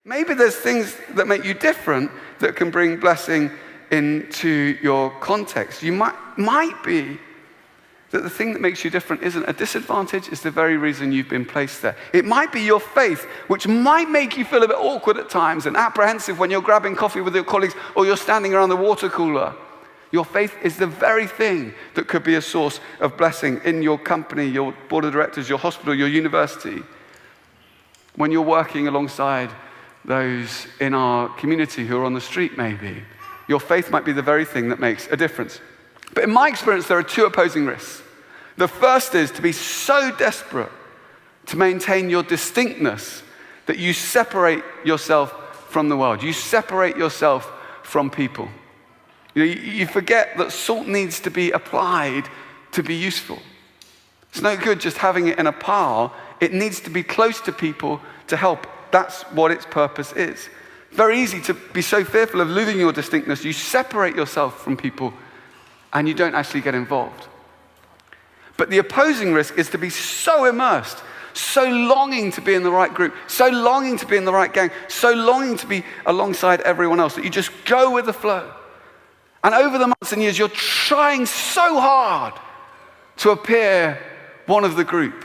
Maybe there's things that make you different that can bring blessing into your context. You might be that the thing that makes you different isn't a disadvantage, it's the very reason you've been placed there. It might be your faith, which might make you feel a bit awkward at times and apprehensive when you're grabbing coffee with your colleagues or you're standing around the water cooler. Your faith is the very thing that could be a source of blessing in your company, your board of directors, your hospital, your university. When you're working alongside those in our community who are on the street maybe, your faith might be the very thing that makes a difference. But in my experience, there are two opposing risks. The first is to be so desperate to maintain your distinctness that you separate yourself from the world. You separate yourself from people. You forget that salt needs to be applied to be useful. It's no good just having it in a pile. It needs to be close to people to help. That's what its purpose is. Very easy to be so fearful of losing your distinctness. You separate yourself from people and you don't actually get involved. But the opposing risk is to be so immersed, so longing to be in the right group, so longing to be in the right gang, so longing to be alongside everyone else that you just go with the flow. And over the months and years, you're trying so hard to appear one of the group,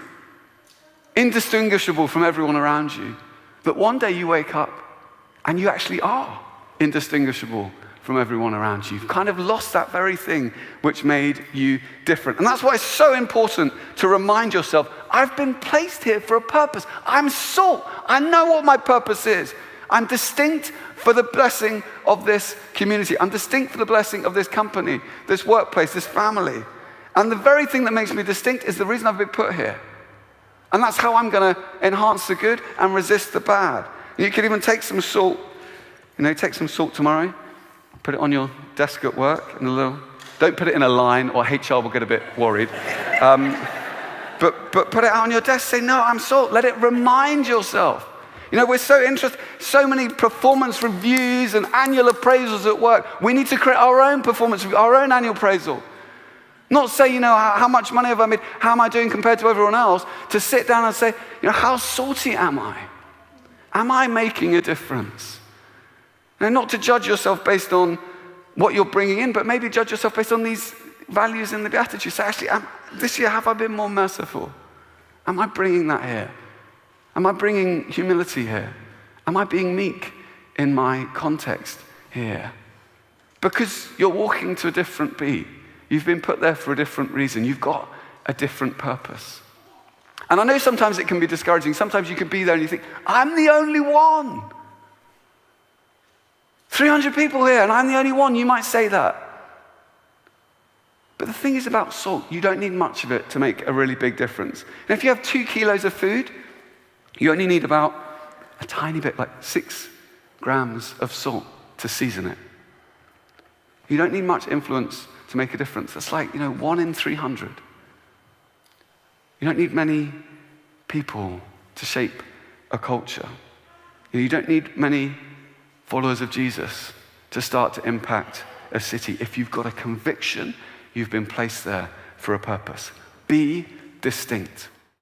indistinguishable from everyone around you, that one day you wake up and you actually are indistinguishable from everyone around you. You've kind of lost that very thing which made you different. And that's why it's so important to remind yourself, I've been placed here for a purpose. I'm salt. I know what my purpose is. I'm distinct for the blessing of this community. I'm distinct for the blessing of this company, this workplace, this family. And the very thing that makes me distinct is the reason I've been put here. And that's how I'm going to enhance the good and resist the bad. You could even take some salt, take some salt tomorrow, put it on your desk at work, don't put it in a line or HR will get a bit worried. But put it out on your desk, say, no, I'm salt. Let it remind yourself. We're so interested, so many performance reviews and annual appraisals at work. We need to create our own performance review, our own annual appraisal. Not say, how much money have I made? How am I doing compared to everyone else? To sit down and say, how salty am I? Am I making a difference? And not to judge yourself based on what you're bringing in, but maybe judge yourself based on these values in the Beatitudes. Say, actually, this year, have I been more merciful? Am I bringing that here? Am I bringing humility here? Am I being meek in my context here? Because you're walking to a different beat. You've been put there for a different reason. You've got a different purpose. And I know sometimes it can be discouraging. Sometimes you could be there and you think, I'm the only one. 300 people here and I'm the only one. You might say that. But the thing is about salt, you don't need much of it to make a really big difference. And if you have 2 kilos of food, you only need about a tiny bit, like 6 grams of salt to season it. You don't need much influence to make a difference. It's like, 1 in 300. You don't need many people to shape a culture. You don't need many followers of Jesus to start to impact a city. If you've got a conviction, you've been placed there for a purpose. Be distinct.